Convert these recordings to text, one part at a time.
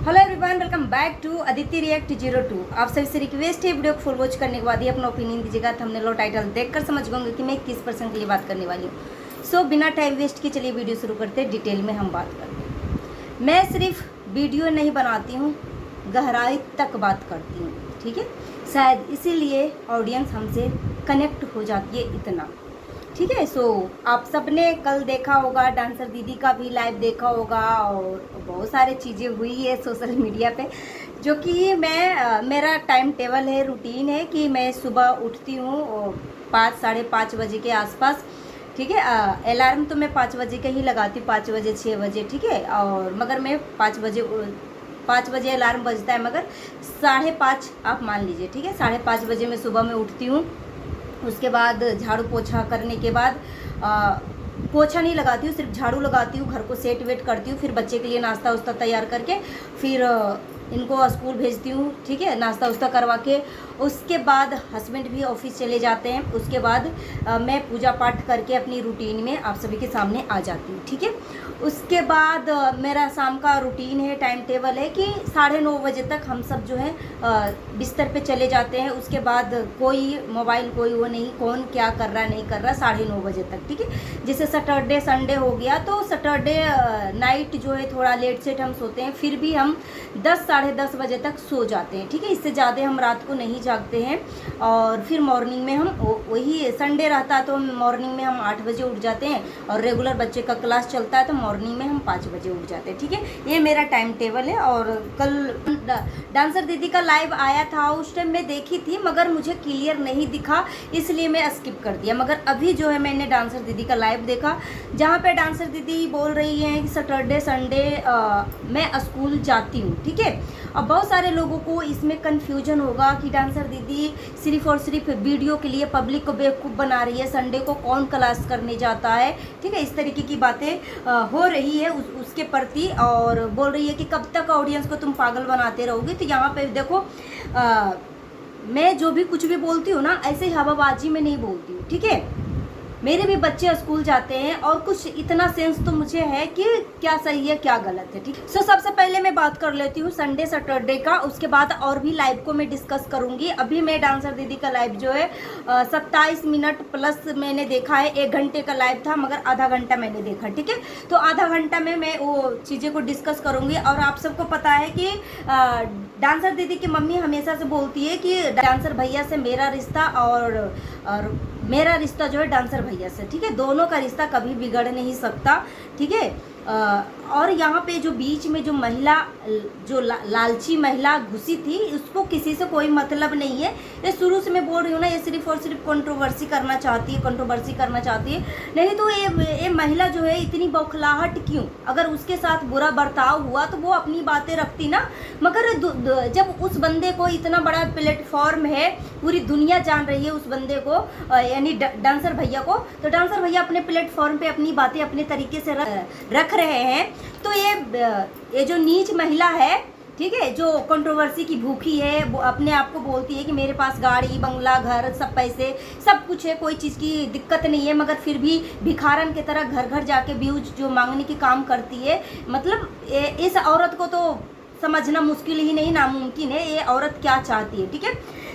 Hello everyone, welcome back to Aditi react 02। आप सभी से रिक्वेस्ट है वीडियो को फुल वॉच करने के बाद ही अपना ओपिनियन दीजिएगा। थंबनेल और टाइटल देखकर समझ गए कि मैं किस पर्सन के लिए बात करने वाली हूँ। सो बिना टाइम वेस्ट के चलिए वीडियो शुरू करते हैं। डिटेल में हम बात करते हैं। मैं सिर्फ वीडियो नहीं बनाती हूँ, गहराई तक बात करती हूँ। ठीक है, शायद इसीलिए ऑडियंस हमसे कनेक्ट हो जाती है इतना। ठीक है, सो आप सबने कल देखा होगा, डांसर दीदी का भी लाइव देखा होगा और बहुत सारे चीज़ें हुई है सोशल मीडिया पे, जो कि मेरा टाइम टेबल है, रूटीन है कि मैं सुबह उठती हूँ 5 साढ़े 5 बजे के आसपास। ठीक है, अलार्म तो मैं 5 बजे का ही लगाती हूँ, 5 बजे 6 बजे। ठीक है, और मगर मैं 5 बजे अलार्म बजता है, मगर 5:30 आप मान लीजिए। ठीक है, 5:30 बजे मैं सुबह में उठती हूँ। उसके बाद झाड़ू पोछा करने के बाद पोछा नहीं लगाती हूँ, सिर्फ झाड़ू लगाती हूँ, घर को सेट वेट करती हूँ, फिर बच्चे के लिए नाश्ता वास्ता तैयार करके फिर इनको स्कूल भेजती हूँ। ठीक है, नाश्ता वास्ता करवा के उसके बाद हस्बैंड भी ऑफिस चले जाते हैं। उसके बाद मैं पूजा पाठ करके अपनी रूटीन में आप सभी के सामने आ जाती हूँ। ठीक है, उसके बाद मेरा शाम का रूटीन है, टाइम टेबल है कि 9:30 बजे तक हम सब जो है बिस्तर पे चले जाते हैं। उसके बाद कोई मोबाइल, कोई वो नहीं, कौन क्या कर रहा नहीं कर रहा, 9:30 बजे तक। ठीक है, जैसे सैटरडे संडे हो गया तो सैटरडे नाइट जो है थोड़ा लेट सेट हम सोते हैं, फिर भी हम 10 साढ़े 10 बजे तक सो जाते हैं। ठीक है, इससे ज़्यादा हम रात को नहीं जागते हैं। और फिर मॉर्निंग में हम वही संडे रहता तो मॉर्निंग में हम 8 बजे उठ जाते हैं, और रेगुलर बच्चे का क्लास चलता है तो मॉर्निंग में हम 5 बजे उठ जाते हैं। ठीक है, ये मेरा टाइम टेबल है। और कल डांसर दीदी का लाइव आया था, उस टाइम मैं देखी थी, मगर मुझे क्लियर नहीं दिखा, इसलिए मैं स्किप कर दिया। मगर अभी जो है मैंने डांसर दीदी का लाइव देखा, जहाँ पे डांसर दीदी बोल रही हैं कि सैटरडे संडे मैं स्कूल जाती हूँ। ठीक है, अब बहुत सारे लोगों को इसमें कन्फ्यूजन होगा कि डांसर दीदी सिर्फ और सिर्फ वीडियो के लिए पब्लिक को बेवकूफ़ बना रही है, संडे को कौन क्लास करने जाता है। ठीक है, इस तरीके की बातें हो रही है उसके प्रति, और बोल रही है कि कब तक ऑडियंस को तुम पागल बनाते रहोगे। तो यहाँ पे देखो, मैं जो भी कुछ भी बोलती हूँ ना, ऐसे हवाबाजी में नहीं बोलती हूँ। ठीक है, मेरे भी बच्चे स्कूल जाते हैं और कुछ इतना सेंस तो मुझे है कि क्या सही है क्या गलत है। ठीक, सो सबसे पहले मैं बात कर लेती हूँ संडे सैटरडे का, उसके बाद और भी लाइव को मैं डिस्कस करूँगी। अभी मैं डांसर दीदी का लाइव जो है 27 मिनट प्लस मैंने देखा है। 1 घंटे का लाइव था, मगर आधा घंटा मैंने देखा। ठीक है, तो आधा घंटा में मैं वो चीज़ें को डिस्कस करूँगी। और आप सबको पता है कि डांसर दीदी की मम्मी हमेशा से बोलती है कि डांसर भैया से मेरा रिश्ता और मेरा रिश्ता जो है डांसर भैया से, ठीक है, दोनों का रिश्ता कभी बिगड़ नहीं सकता। ठीक है, और यहाँ पे जो बीच में जो महिला, जो लालची महिला घुसी थी, उसको किसी से कोई मतलब नहीं है। ये शुरू से मैं बोल रही हूँ ना, ये सिर्फ और सिर्फ कंट्रोवर्सी करना चाहती है। नहीं तो ये महिला जो है इतनी बौखलाहट क्यों? अगर उसके साथ बुरा बर्ताव हुआ तो वो अपनी बातें रखती ना। मगर जब उस बंदे को इतना बड़ा प्लेटफॉर्म है, पूरी दुनिया जान रही है उस बंदे को, यानी डांसर भैया को, तो डांसर भैया अपने प्लेटफॉर्म पे अपनी बातें अपने तरीके से रख रहे हैं। तो ये जो नीच महिला है, ठीक है, जो कंट्रोवर्सी की भूखी है, वो अपने आप को बोलती है कि मेरे पास गाड़ी बंगला घर सब पैसे सब कुछ है, कोई चीज़ की दिक्कत नहीं है, मगर फिर भी भिखारन की तरह घर घर जाके व्यूज जो मांगने की काम करती है। मतलब इस औरत को तो समझना मुश्किल ही नहीं, नामुमकिन है, ये औरत क्या चाहती है। ठीक है,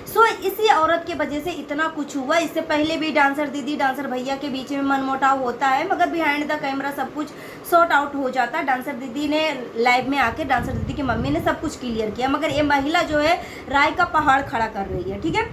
सो इसी औरत के वजह से इतना कुछ हुआ। इससे पहले भी डांसर दीदी डांसर भैया के बीच में मनमुटाव होता है, मगर बिहाइंड द कैमरा सब कुछ सॉर्ट आउट हो जाता है। डांसर दीदी ने लाइव में आके, डांसर दीदी की मम्मी ने सब कुछ क्लियर किया, मगर ये महिला जो है राय का पहाड़ खड़ा कर रही है। ठीक है,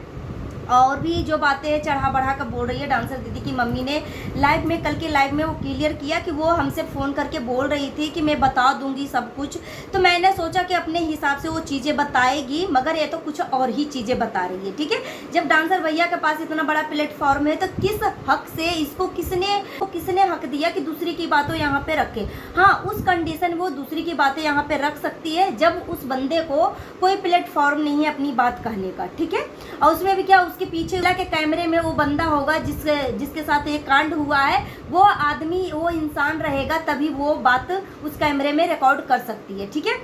और भी जो बातें चढ़ा बढ़ा कर बोल रही है। डांसर दीदी की मम्मी ने लाइव में, कल के लाइव में वो क्लियर किया कि वो हमसे फ़ोन करके बोल रही थी कि मैं बता दूंगी सब कुछ। तो मैंने सोचा कि अपने हिसाब से वो चीज़ें बताएगी, मगर ये तो कुछ और ही चीज़ें बता रही है। ठीक है, जब डांसर भैया के पास इतना बड़ा प्लेटफॉर्म है तो किस हक से इसको किसने हक दिया कि दूसरी की बातों यहाँ पे रखे? हाँ, उस कंडीशन वो दूसरी की बातें यहाँ पे रख सकती है जब उस बंदे को कोई प्लेटफॉर्म नहीं है अपनी बात कहने का। ठीक है, और उसमें भी क्या, उसके पीछे के कैमरे में वो बंदा होगा जिसके साथ ये कांड हुआ है, वो आदमी, वो इंसान रहेगा, तभी वो बात उस कैमरे में रिकॉर्ड कर सकती है। ठीक है,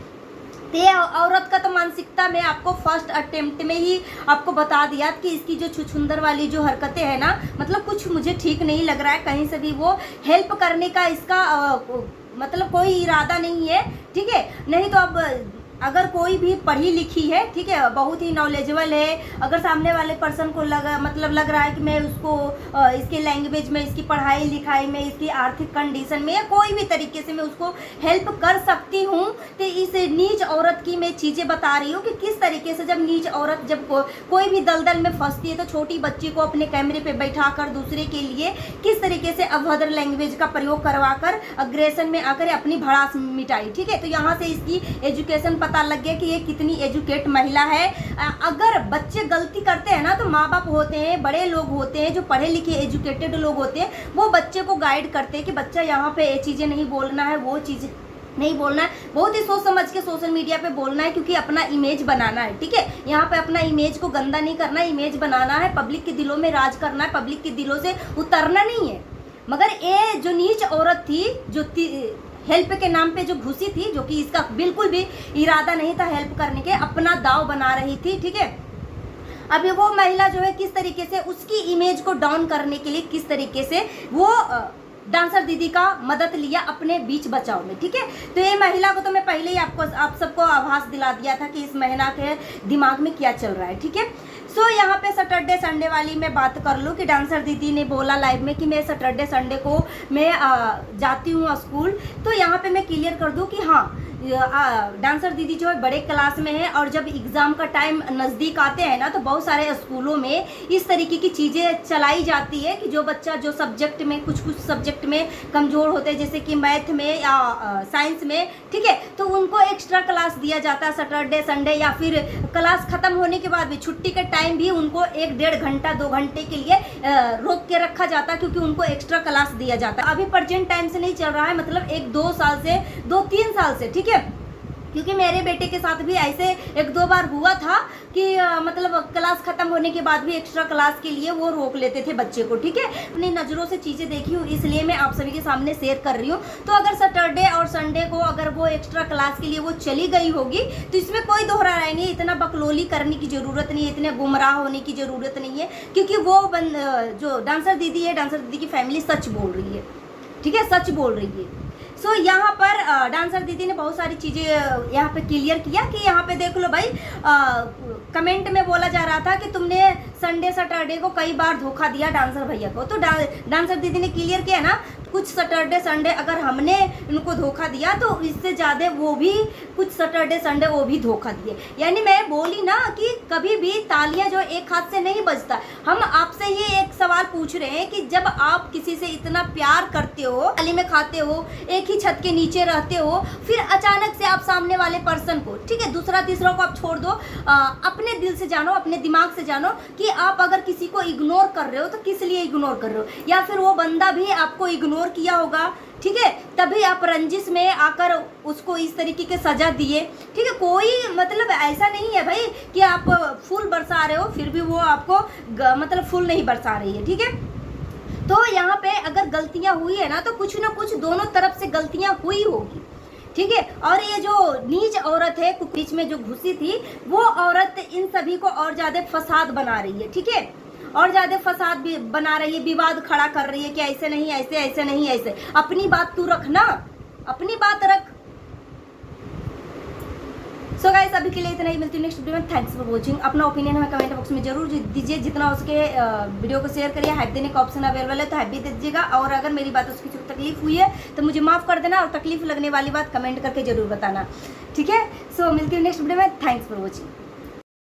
ये औरत का तो मानसिकता मैं आपको फर्स्ट अटेम्प्ट में ही आपको बता दिया कि इसकी जो छुछुंदर वाली जो हरकतें हैं ना, मतलब कुछ मुझे ठीक नहीं लग रहा है। कहीं से भी वो हेल्प करने का इसका मतलब कोई इरादा नहीं है। ठीक है, नहीं तो अब अगर कोई भी पढ़ी लिखी है, ठीक है, बहुत ही नॉलेजेबल है, अगर सामने वाले पर्सन को लग रहा है कि मैं उसको इसके लैंग्वेज में, इसकी पढ़ाई लिखाई में, इसकी आर्थिक कंडीशन में या कोई भी तरीके से मैं उसको हेल्प कर सकती हूँ, तो इस नीच औरत की मैं चीज़ें बता रही हूँ कि किस तरीके से जब नीच औरत जब कोई भी दलदल में फंसती है तो छोटी बच्ची को अपने कैमरे पे बैठा कर दूसरे के लिए किस तरीके से अभद्र लैंग्वेज का प्रयोग करवा कर अग्रेशन में आकर अपनी भड़ास मिटाई। ठीक है, तो यहाँ से इसकी एजुकेशन पता लग गया कि ये कितनी एजुकेट महिला है। अगर बच्चे गलती करते हैं ना तो माँ बाप होते हैं, बड़े लोग होते हैं जो पढ़े लिखे एजुकेटेड लोग होते हैं, वो बच्चे को गाइड करते हैं कि बच्चा यहाँ पे ये चीज़ें नहीं बोलना है, वो चीज़ नहीं बोलना है, बहुत ही सोच समझ के सोशल मीडिया पे बोलना है, क्योंकि अपना इमेज बनाना है। ठीक है, यहाँ पे अपना इमेज को गंदा नहीं करना है, इमेज बनाना है, पब्लिक के दिलों में राज करना है, पब्लिक के दिलों से उतरना नहीं है। मगर ये जो नीच औरत थी, जो हेल्प के नाम पे जो घुसी थी, जो कि इसका बिल्कुल भी इरादा नहीं था हेल्प करने के, अपना दाव बना रही थी। ठीक है, अभी वो महिला जो है किस तरीके से उसकी इमेज को डाउन करने के लिए किस तरीके से वो डांसर दीदी का मदद लिया अपने बीच बचाव में। ठीक है, तो ये महिला को तो मैं पहले ही आप सबको आभास दिला दिया था कि इस महिला के दिमाग में क्या चल रहा है। ठीक है, सो यहाँ पे सैटरडे संडे वाली मैं बात कर लूँ कि डांसर दीदी ने बोला लाइव में कि मैं सैटरडे संडे को मैं जाती हूँ स्कूल, तो यहाँ पे मैं क्लियर कर दूँ कि हाँ, डांसर दीदी जो है बड़े क्लास में है और जब एग्ज़ाम का टाइम नज़दीक आते हैं ना तो बहुत सारे स्कूलों में इस तरीके की चीज़ें चलाई जाती है कि जो बच्चा जो सब्जेक्ट में कुछ सब्जेक्ट में कमज़ोर होते हैं, जैसे कि मैथ में या साइंस में, ठीक है, तो उनको एक्स्ट्रा क्लास दिया जाता है सैटरडे संडे, या फिर क्लास ख़त्म होने के बाद भी छुट्टी के टाइम भी उनको 1-1.5 घंटा 2 घंटे के लिए रोक के रखा जाता है, क्योंकि उनको एक्स्ट्रा क्लास दिया जाता है। अभी प्रेजेंट टाइम से नहीं चल रहा है, मतलब 1-2 साल से 2-3 साल से। ठीक है, क्योंकि मेरे बेटे के साथ भी ऐसे 1-2 बार हुआ था कि मतलब क्लास ख़त्म होने के बाद भी एक्स्ट्रा क्लास के लिए वो रोक लेते थे बच्चे को। ठीक है, अपनी नज़रों से चीज़ें देखी हूँ, इसलिए मैं आप सभी के सामने शेयर कर रही हूँ। तो अगर सैटरडे और संडे को अगर वो एक्स्ट्रा क्लास के लिए वो चली गई होगी तो इसमें कोई दोहरा राय नहीं है, इतना बकलोली करने की ज़रूरत नहीं है, इतने गुमराह होने की ज़रूरत नहीं है, क्योंकि वो जो डांसर दीदी है, डांसर दीदी की फैमिली सच बोल रही है। ठीक है, सच बोल रही है। सो यहाँ पर डांसर दीदी ने बहुत सारी चीज़ें यहाँ पे क्लियर किया कि यहाँ पे देख लो भाई, कमेंट में बोला जा रहा था कि तुमने संडे सैटरडे को कई बार धोखा दिया डांसर भैया को, तो डांसर दीदी ने क्लियर किया ना, कुछ सैटरडे संडे अगर हमने उनको धोखा दिया तो इससे ज़्यादा वो भी कुछ सैटरडे संडे वो भी धोखा दिए। यानी मैं बोली ना कि कभी भी तालियां जो एक हाथ से नहीं बजता। हम आपसे ये एक सवाल पूछ रहे हैं कि जब आप किसी से इतना प्यार करते हो, थाली में खाते हो, एक ही छत के नीचे रहते हो, फिर अचानक से आप सामने वाले पर्सन को, ठीक है, दूसरा तीसरा को आप छोड़ दो, अपने दिल से जानो, अपने दिमाग से जानो कि आप अगर किसी को इग्नोर कर रहे हो तो किस लिए इग्नोर कर रहे हो, या फिर वो बंदा भी आपको इग्नोर किया होगा। ठीक है, तभी आप रंजिश में आकर उसको इस तरीके के सजा दिए। ठीक है, कोई मतलब ऐसा नहीं है भाई कि आप फूल बरसा रहे हो फिर भी वो आपको मतलब फूल नहीं बरसा रही है। ठीक है, तो यहाँ पे अगर गलतियां हुई है ना तो कुछ ना कुछ दोनों तरफ से गलतियां हुई होगी। ठीक है, और ये जो नीच औरत है बीच में जो घुसी थी, वो औरत इन सभी को और ज़्यादा फसाद बना रही है। ठीक है, और ज़्यादा फसाद भी बना रही है, विवाद खड़ा कर रही है कि ऐसे नहीं, ऐसे ऐसे नहीं, ऐसे। अपनी बात तू रख ना, अपनी बात रख। सो गाइस, अभी के लिए इतना ही, मिलती है नेक्स्ट वीडियो में। Thanks for watching. अपना ओपिनियन हमें कमेंट बॉक्स में जरूर दीजिए, जितना हो सके वीडियो को शेयर करिए। हाइप देने का ऑप्शन अवेलेबल है तो हाइप भी दे दीजिएगा, और अगर मेरी बात उसकी कुछ तकलीफ हुई है तो मुझे माफ़ कर देना, और तकलीफ लगने वाली बात कमेंट करके जरूर बताना। ठीक है, सो मिलती है नेक्स्ट वीडियो में। Thanks for watching.